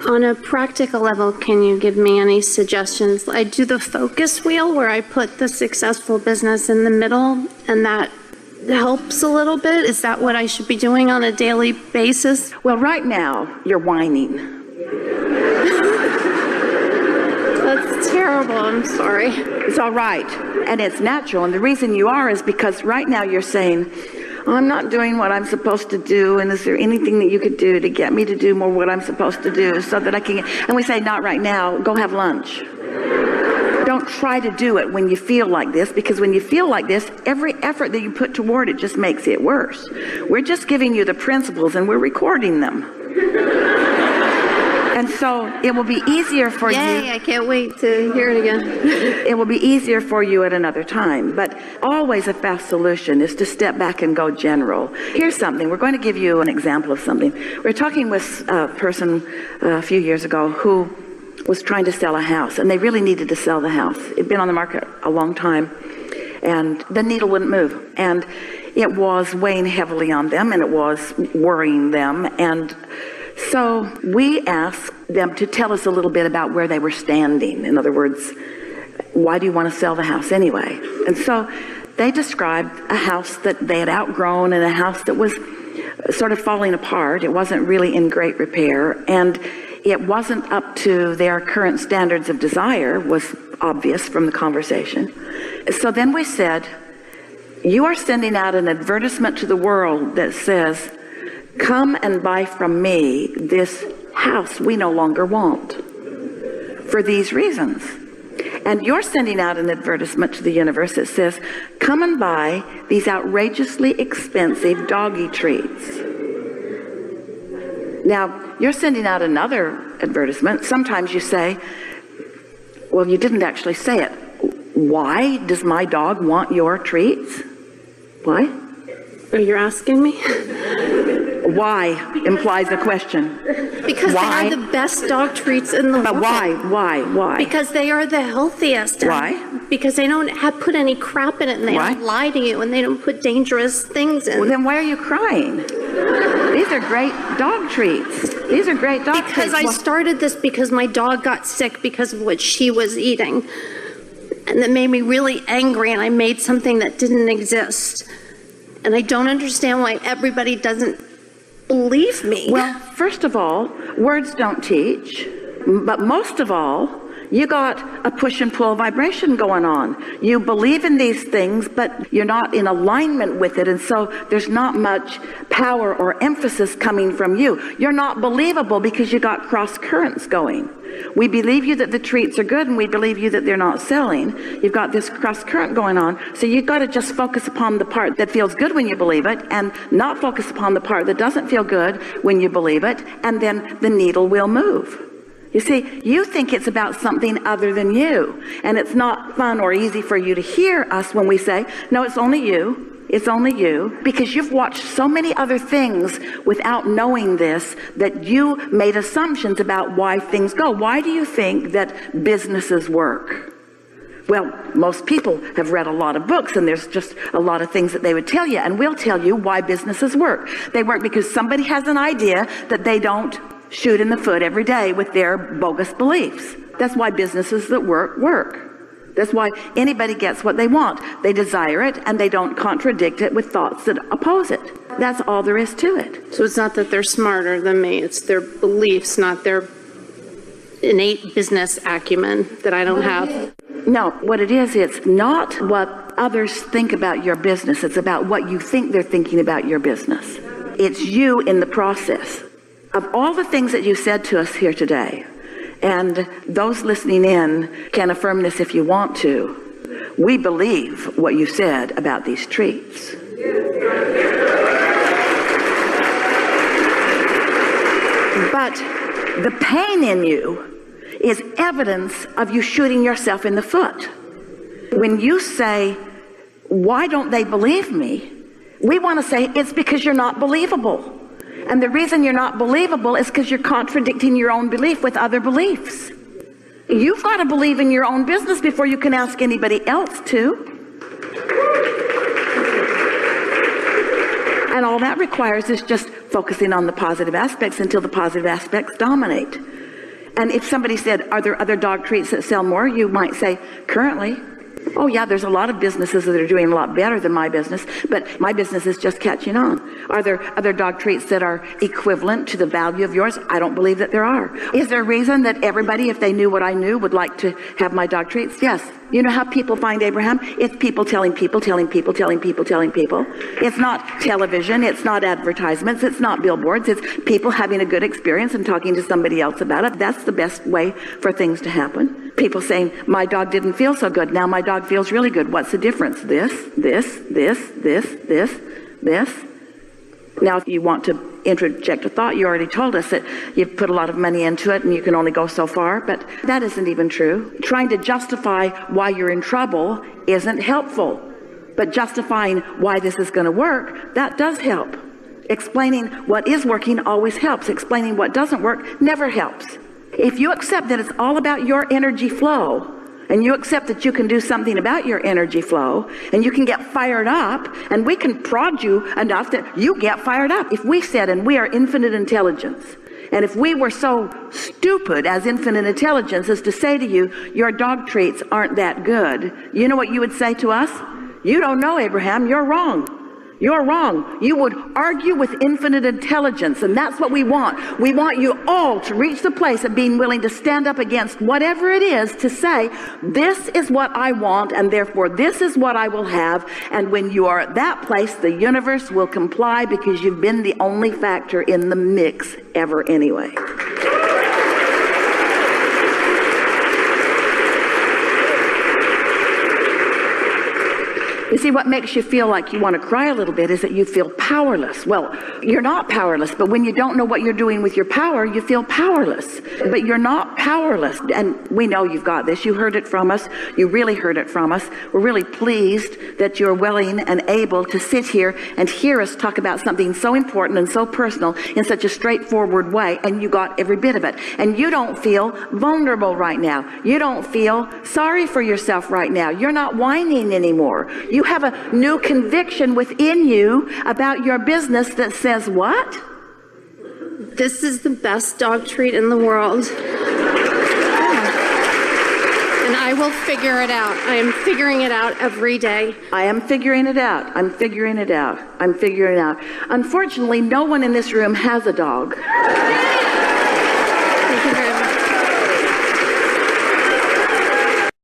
On a practical level, can you give me any suggestions? I do the focus wheel where I put the successful business in the middle, and that helps a little bit. Is that what I should be doing on a daily basis? Well, right now, you're whining. That's terrible. I'm sorry. It's all right, and it's natural, and the reason you are is because right now you're saying, I'm not doing what I'm supposed to do, and is there anything that you could do to get me to do more what I'm supposed to do so that I can, and we say, not right now, go have lunch. Don't try to do it when you feel like this, because when you feel like this, every effort that you put toward it just makes it worse. We're just giving you the principles, and we're recording them. And so it will be easier for you. Yay, I can't wait to hear it again. It will be easier for you at another time. But always a fast solution is to step back and go general. Here's something. We're going to give you an example of something. We were talking with a person a few years ago who was trying to sell a house, and they really needed to sell the house. It'd been on the market a long time, and the needle wouldn't move. And it was weighing heavily on them, and it was worrying them. And so we asked them to tell us a little bit about where they were standing. In other words, why do you want to sell the house anyway? And so they described a house that they had outgrown and a house that was sort of falling apart. It wasn't really in great repair, and it wasn't up to their current standards of desire, was obvious from the conversation. So then we said, you are sending out an advertisement to the world that says, come and buy from me this house we no longer want for these reasons. And you're sending out an advertisement to the universe that says, come and buy these outrageously expensive doggy treats. Now, you're sending out another advertisement. Sometimes you say, well, you didn't actually say it. Why does my dog want your treats? Why? Are you asking me? Why implies a question. Because Why? they are the best dog treats in the world. But why? Because they are the healthiest. Why? Because they don't put any crap in it, and they Why? don't lie to you, and they don't put dangerous things in. Well, then why are you crying? These are great dog treats. These are great dog treats. Because I started this because my dog got sick because of what she was eating. And that made me really angry, and I made something that didn't exist. And I don't understand why everybody doesn't believe me. Well, first of all, words don't teach. But most of all, you got a push and pull vibration going on. You believe in these things, but you're not in alignment with it. And so there's not much power or emphasis coming from you. You're not believable because you got cross currents going. We believe you that the treats are good, and we believe you that they're not selling. You've got this cross current going on. So you've got to just focus upon the part that feels good when you believe it, and not focus upon the part that doesn't feel good when you believe it, and then the needle will move. You see, you think it's about something other than you, and it's not fun or easy for you to hear us when we say, no, it's only you. It's only you, because you've watched so many other things without knowing this, that you made assumptions about why things go. Why do you think that businesses work? Well, most people have read a lot of books, and there's just a lot of things that they would tell you, and we'll tell you why businesses work. They work because somebody has an idea that they don't shoot in the foot every day with their bogus beliefs. That's why businesses that work. That's why anybody gets what they want. They desire it, and they don't contradict it with thoughts that oppose it. That's all there is to it. So it's not that they're smarter than me. It's their beliefs, not their innate business acumen that I don't have. No, what it is, it's not what others think about your business. It's about what you think they're thinking about your business. It's you in the process. Of all the things that you said to us here today, and those listening in can affirm this if you want to, we believe what you said about these treats. But the pain in you is evidence of you shooting yourself in the foot. When you say, why don't they believe me? We want to say, it's because you're not believable. And the reason you're not believable is because you're contradicting your own belief with other beliefs. You've got to believe in your own business before you can ask anybody else to. And all that requires is just focusing on the positive aspects until the positive aspects dominate. And if somebody said, are there other dog treats that sell more? You might say, currently. Oh yeah, there's a lot of businesses that are doing a lot better than my business, but my business is just catching on. Are there other dog treats that are equivalent to the value of yours? I don't believe that there are. Is there a reason that everybody, if they knew what I knew, would like to have my dog treats? Yes. You know how people find Abraham? It's people telling people, telling people, telling people, telling people. It's not television, it's not advertisements, it's not billboards, it's people having a good experience and talking to somebody else about it. That's the best way for things to happen. People saying, my dog didn't feel so good, now my dog feels really good. What's the difference? This. Now, if you want to interject a thought, you already told us that you've put a lot of money into it and you can only go so far, but that isn't even true. Trying to justify why you're in trouble isn't helpful, but justifying why this is going to work, that does help. Explaining what is working always helps. Explaining what doesn't work never helps. If you accept that it's all about your energy flow, and you accept that you can do something about your energy flow, and you can get fired up, and we can prod you enough that you get fired up. If we said, and we are infinite intelligence, and if we were so stupid as infinite intelligence as to say to you, your dog treats aren't that good, you know what you would say to us? You don't know, Abraham, you're wrong. You're wrong. You would argue with infinite intelligence, and that's what we want. We want you all to reach the place of being willing to stand up against whatever it is to say, this is what I want, and therefore this is what I will have. And when you are at that place, the universe will comply because you've been the only factor in the mix ever anyway. You see, what makes you feel like you want to cry a little bit is that you feel powerless. Well, you're not powerless, but when you don't know what you're doing with your power, you feel powerless. But you're not powerless. And we know you've got this. You heard it from us. You really heard it from us. We're really pleased that you're willing and able to sit here and hear us talk about something so important and so personal in such a straightforward way, and you got every bit of it. And you don't feel vulnerable right now. You don't feel sorry for yourself right now. You're not whining anymore. You have a new conviction within you about your business that says what? This is the best dog treat in the world. And I will figure it out. I am figuring it out every day. I am figuring it out. I'm figuring it out. I'm figuring it out. Unfortunately, no one in this room has a dog. Thank you very much.